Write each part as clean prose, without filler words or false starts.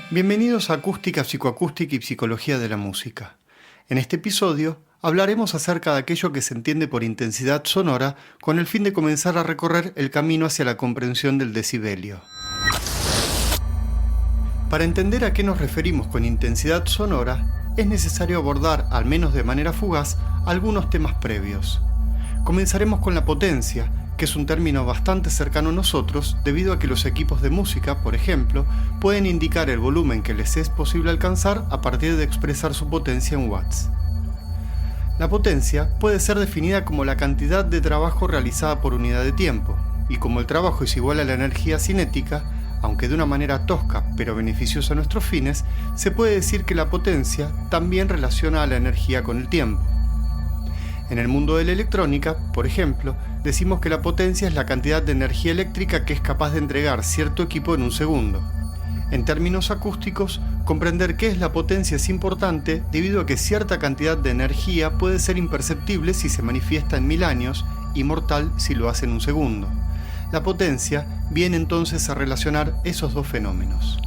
Bienvenidos a Acústica, Psicoacústica y Psicología de la Música. En este episodio hablaremos acerca de aquello que se entiende por intensidad sonora con el fin de comenzar a recorrer el camino hacia la comprensión del decibelio. Para entender a qué nos referimos con intensidad sonora, es necesario abordar, al menos de manera fugaz, algunos temas previos. Comenzaremos con la potencia, que es un término bastante cercano a nosotros debido a que los equipos de música, por ejemplo, pueden indicar el volumen que les es posible alcanzar a partir de expresar su potencia en watts. La potencia puede ser definida como la cantidad de trabajo realizada por unidad de tiempo, y como el trabajo es igual a la energía cinética, aunque de una manera tosca pero beneficiosa a nuestros fines, se puede decir que la potencia también relaciona a la energía con el tiempo. En el mundo de la electrónica, por ejemplo, decimos que la potencia es la cantidad de energía eléctrica que es capaz de entregar cierto equipo en un segundo. En términos acústicos, comprender qué es la potencia es importante debido a que cierta cantidad de energía puede ser imperceptible si se manifiesta en 1000 años y mortal si lo hace en un segundo. La potencia viene entonces a relacionar esos dos fenómenos.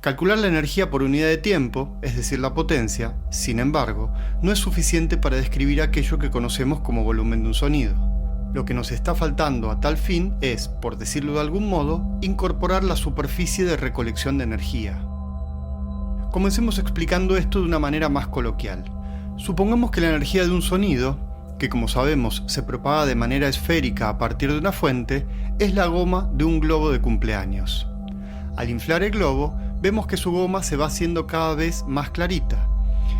Calcular la energía por unidad de tiempo, es decir, la potencia, sin embargo, no es suficiente para describir aquello que conocemos como volumen de un sonido. Lo que nos está faltando a tal fin es, por decirlo de algún modo, incorporar la superficie de recolección de energía. Comencemos explicando esto de una manera más coloquial. Supongamos que la energía de un sonido, que como sabemos se propaga de manera esférica a partir de una fuente, es la goma de un globo de cumpleaños. Al inflar el globo, vemos que su goma se va haciendo cada vez más clarita.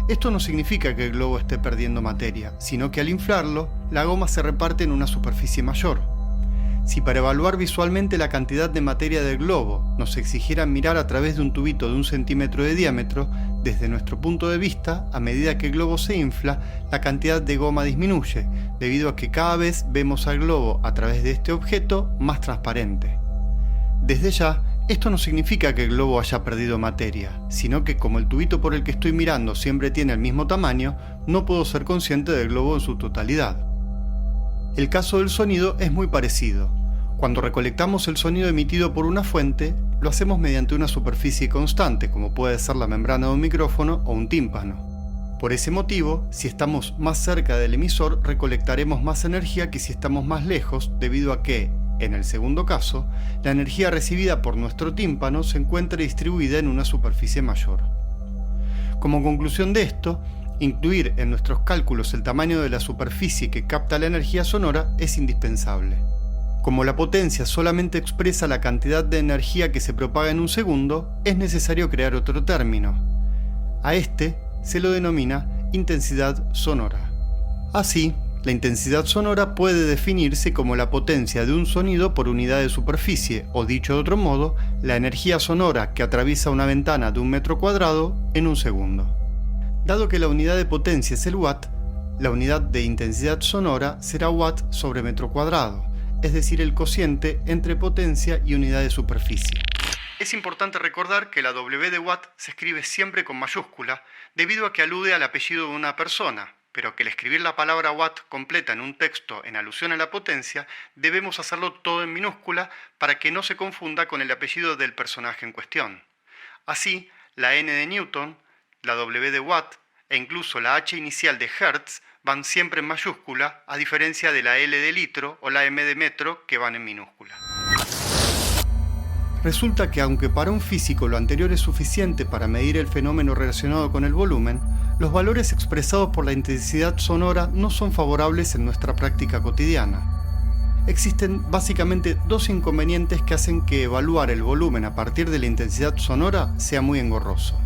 Esto no significa que el globo esté perdiendo materia, sino que al inflarlo, la goma se reparte en una superficie mayor. Si para evaluar visualmente la cantidad de materia del globo nos exigieran mirar a través de un tubito de 1 centímetro de diámetro, desde nuestro punto de vista, a medida que el globo se infla, la cantidad de goma disminuye, debido a que cada vez vemos al globo a través de este objeto más transparente. Desde ya, esto no significa que el globo haya perdido materia, sino que como el tubito por el que estoy mirando siempre tiene el mismo tamaño, no puedo ser consciente del globo en su totalidad. El caso del sonido es muy parecido. Cuando recolectamos el sonido emitido por una fuente, lo hacemos mediante una superficie constante, como puede ser la membrana de un micrófono o un tímpano. Por ese motivo, si estamos más cerca del emisor, recolectaremos más energía que si estamos más lejos, debido a que, en el segundo caso, la energía recibida por nuestro tímpano se encuentra distribuida en una superficie mayor. Como conclusión de esto, incluir en nuestros cálculos el tamaño de la superficie que capta la energía sonora es indispensable. Como la potencia solamente expresa la cantidad de energía que se propaga en un segundo, es necesario crear otro término. A este se lo denomina intensidad sonora. Así, la intensidad sonora puede definirse como la potencia de un sonido por unidad de superficie, o dicho de otro modo, la energía sonora que atraviesa una ventana de 1 metro cuadrado en un segundo. Dado que la unidad de potencia es el watt, la unidad de intensidad sonora será watt sobre metro cuadrado, es decir, el cociente entre potencia y unidad de superficie. Es importante recordar que la W de watt se escribe siempre con mayúscula, debido a que alude al apellido de una persona, pero que al escribir la palabra watt completa en un texto en alusión a la potencia, debemos hacerlo todo en minúscula para que no se confunda con el apellido del personaje en cuestión. Así, la N de Newton, la W de watt e incluso la H inicial de Hertz van siempre en mayúscula, a diferencia de la L de litro o la M de metro que van en minúscula. Resulta que aunque para un físico lo anterior es suficiente para medir el fenómeno relacionado con el volumen, los valores expresados por la intensidad sonora no son favorables en nuestra práctica cotidiana. Existen básicamente dos inconvenientes que hacen que evaluar el volumen a partir de la intensidad sonora sea muy engorroso.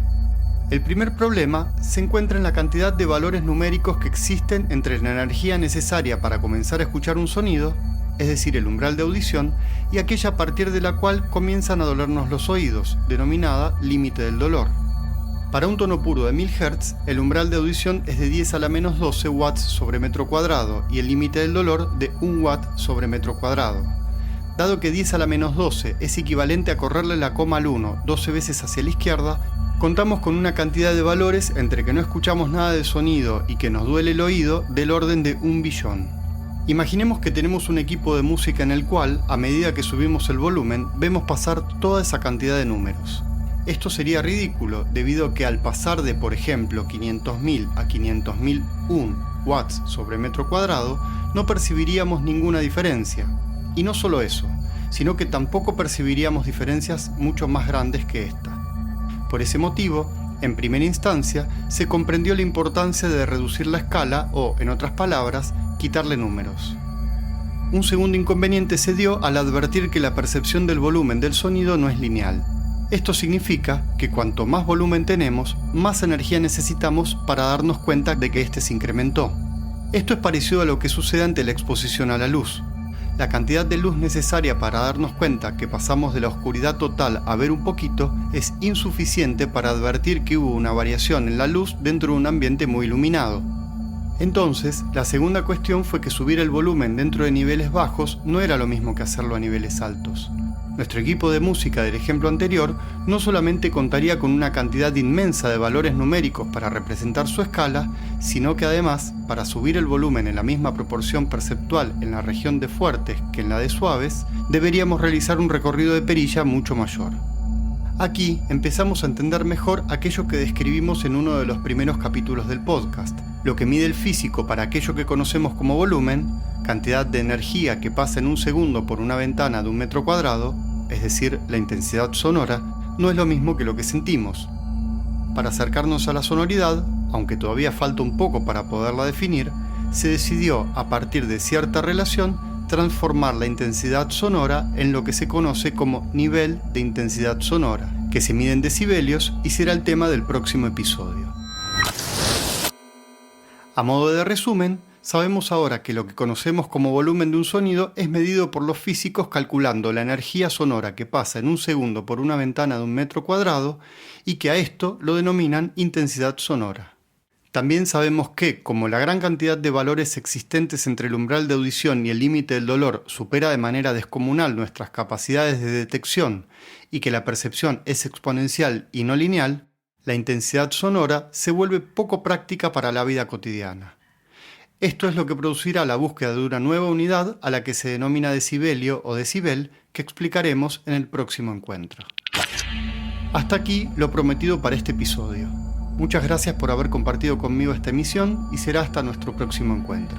El primer problema se encuentra en la cantidad de valores numéricos que existen entre la energía necesaria para comenzar a escuchar un sonido, es decir, el umbral de audición, y aquella a partir de la cual comienzan a dolernos los oídos, denominada límite del dolor. Para un tono puro de 1000 Hz, el umbral de audición es de 10 a la menos 12 watts sobre metro cuadrado y el límite del dolor de 1 watt sobre metro cuadrado. Dado que 10 a la menos 12 es equivalente a correrle la coma al 1 12 veces hacia la izquierda, contamos con una cantidad de valores entre que no escuchamos nada de sonido y que nos duele el oído del orden de 1 billón. Imaginemos que tenemos un equipo de música en el cual, a medida que subimos el volumen, vemos pasar toda esa cantidad de números. Esto sería ridículo debido a que al pasar de, por ejemplo, 500.000 a 500.001 watts sobre metro cuadrado, no percibiríamos ninguna diferencia. Y no solo eso, sino que tampoco percibiríamos diferencias mucho más grandes que esta. Por ese motivo, en primera instancia, se comprendió la importancia de reducir la escala o, en otras palabras, quitarle números. Un segundo inconveniente se dio al advertir que la percepción del volumen del sonido no es lineal. Esto significa que cuanto más volumen tenemos, más energía necesitamos para darnos cuenta de que éste se incrementó. Esto es parecido a lo que sucede ante la exposición a la luz. La cantidad de luz necesaria para darnos cuenta que pasamos de la oscuridad total a ver un poquito es insuficiente para advertir que hubo una variación en la luz dentro de un ambiente muy iluminado. Entonces, la segunda cuestión fue que subir el volumen dentro de niveles bajos no era lo mismo que hacerlo a niveles altos. Nuestro equipo de música del ejemplo anterior no solamente contaría con una cantidad inmensa de valores numéricos para representar su escala, sino que además, para subir el volumen en la misma proporción perceptual en la región de fuertes que en la de suaves, deberíamos realizar un recorrido de perilla mucho mayor. Aquí empezamos a entender mejor aquello que describimos en uno de los primeros capítulos del podcast, lo que mide el físico para aquello que conocemos como volumen, cantidad de energía que pasa en un segundo por una ventana de un metro cuadrado, es decir, la intensidad sonora, no es lo mismo que lo que sentimos. Para acercarnos a la sonoridad, aunque todavía falta un poco para poderla definir, se decidió, a partir de cierta relación, transformar la intensidad sonora en lo que se conoce como nivel de intensidad sonora, que se mide en decibelios y será el tema del próximo episodio. A modo de resumen, sabemos ahora que lo que conocemos como volumen de un sonido es medido por los físicos calculando la energía sonora que pasa en un segundo por una ventana de un metro cuadrado y que a esto lo denominan intensidad sonora. También sabemos que, como la gran cantidad de valores existentes entre el umbral de audición y el límite del dolor supera de manera descomunal nuestras capacidades de detección y que la percepción es exponencial y no lineal, la intensidad sonora se vuelve poco práctica para la vida cotidiana. Esto es lo que producirá la búsqueda de una nueva unidad a la que se denomina decibelio o decibel, que explicaremos en el próximo encuentro. Hasta aquí lo prometido para este episodio. Muchas gracias por haber compartido conmigo esta emisión y será hasta nuestro próximo encuentro.